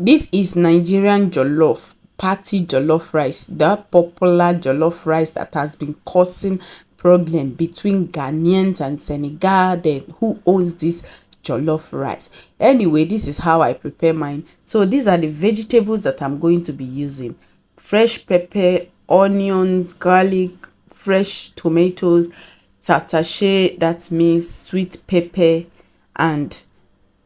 This is Nigerian jollof, party jollof rice, that popular jollof rice that has been causing problem between Ghanaians and Senegal. Then who owns this jollof rice? Anyway, this is how I prepare mine. So these are the vegetables that I'm going to be using: fresh pepper, onions, garlic, fresh tomatoes, tatashe, that means sweet pepper, and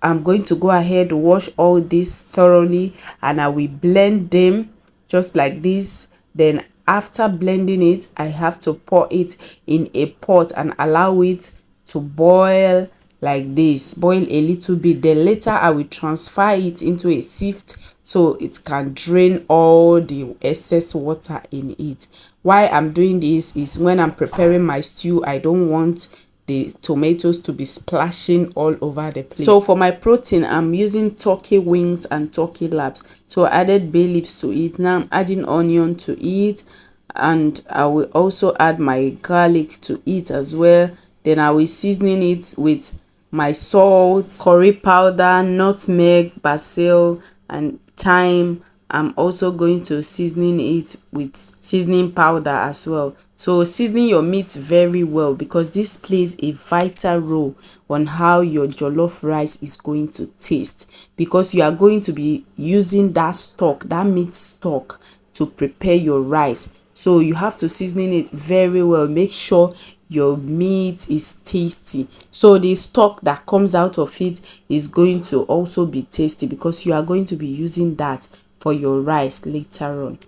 I'm going to go ahead, wash all this thoroughly, and I will blend them just like this. Then after blending it, I have to pour it in a pot and allow it to boil like this, boil a little bit. Then later I will transfer it into a sieve so it can drain all the excess water in it. Why I'm doing this is when I'm preparing my stew, I don't want the tomatoes to be splashing all over the place. So for my protein, I'm using turkey wings and turkey laps. So I added bay leaves to it. Now I'm adding onion to it, and I will also add my garlic to it as well. Then I will seasoning it with my salt, curry powder, nutmeg, basil, and thyme. I'm also going to seasoning it with seasoning powder as well. So seasoning your meat very well, because this plays a vital role on how your jollof rice is going to taste, because you are going to be using that stock, that meat stock, to prepare your rice. So you have to seasoning it very well. Make sure your meat is tasty, so the stock that comes out of it is going to also be tasty, because you are going to be using that for your rice later on.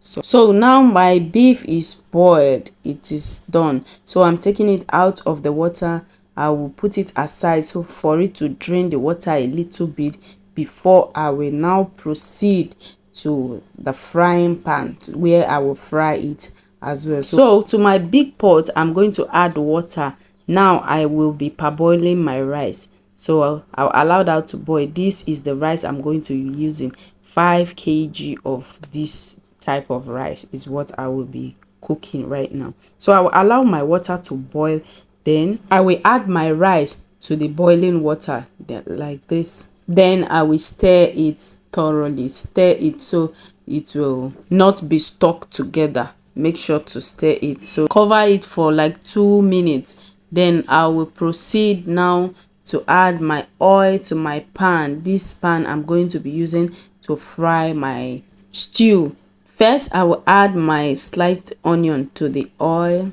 So now my beef is boiled, it is done. So I'm taking it out of the water. I will put it aside so for it to drain the water a little bit before I will now proceed to the frying pan where I will fry it as well. So to my big pot, I'm going to add water. Now I will be parboiling my rice. So I'll allow that to boil. This is the rice I'm going to be using. 5 kg of this type of rice is what I will be cooking right now. So I will allow my water to boil. Then I will add my rice to the boiling water like this. Then I will stir it thoroughly. Stir it so it will not be stuck together. Make sure to stir it. So cover it for like 2 minutes. Then I will proceed now to add my oil to my pan. This pan I'm going to be using to fry my stew. First, I will add my sliced onion to the oil.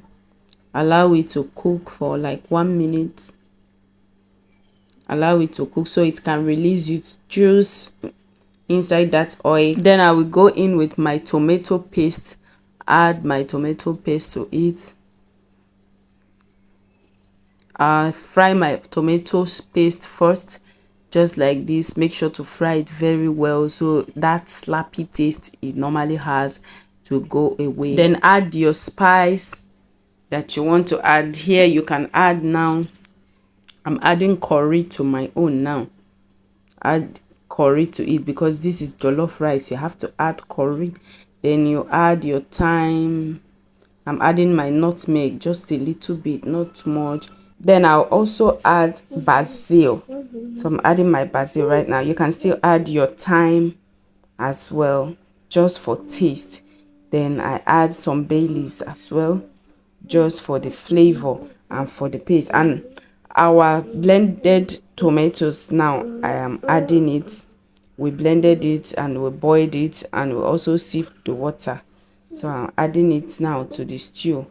Allow it to cook for like 1 minute. Allow it to cook so it can release its juice inside that oil. Then I will go in with my tomato paste. Add my tomato paste to it. Fry my tomato paste first, just like this. Make sure to fry it very well so that slappy taste it normally has to go away. Then add your spice that you want to add. Here you can add now, I'm adding curry to my own now. Add curry to it because this is jollof rice, you have to add curry. Then you add your thyme. I'm adding my nutmeg, just a little bit, not too much. Then I'll also add basil. So I'm adding my basil right now. You can still add your thyme as well, just for taste. Then I add some bay leaves as well, just for the flavor and for the paste. And our blended tomatoes now, I am adding it. We blended it and we boiled it, and we also sieved the water. So I'm adding it now to the stew.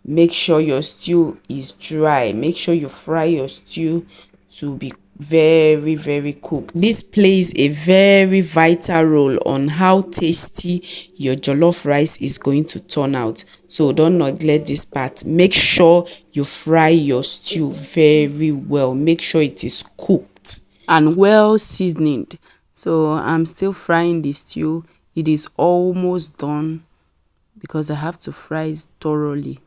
Make sure your stew is dry. Make sure you fry your stew to be very cooked. This plays a very vital role on how tasty your jollof rice is going to turn out. So don't neglect this part. Make sure you fry your stew very well. Make sure it is cooked and well seasoned. So I'm still frying the stew. It is almost done because I have to fry it thoroughly.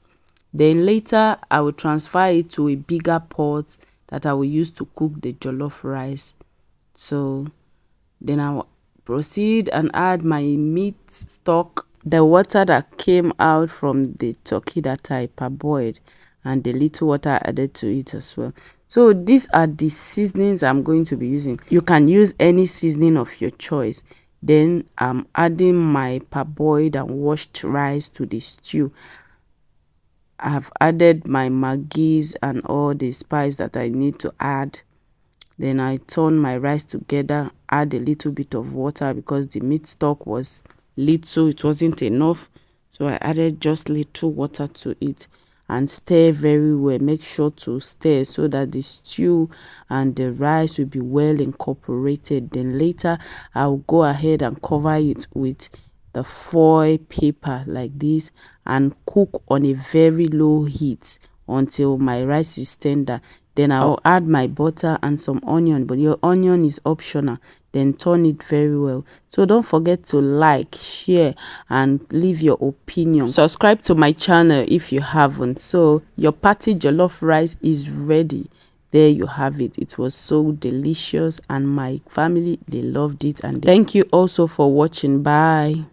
Then later I will transfer it to a bigger pot that I will use to cook the jollof rice. So then I will proceed and add my meat stock, the water that came out from the turkey that I parboiled. and the little water I added to it as well. So these are the seasonings I'm going to be using. You can use any seasoning of your choice. Then I'm adding my parboiled and washed rice to the stew. I've added my maggies and all the spice that I need to add. Then I turn my rice together, add a little bit of water because the meat stock was little, it wasn't enough. So I added just little water to it and stir very well. Make sure to stir so that the stew and the rice will be well incorporated. Then later I'll go ahead and cover it with the foil paper like this and cook on a very low heat until my rice is tender. Then I'll add my butter and some onion, but your onion is optional. Then turn it very well. So don't forget to like, share, and leave your opinion. Subscribe to my channel if you haven't. So your party jollof rice is ready. There you have it. It was so delicious and my family, they loved it. And thank you also for watching. Bye.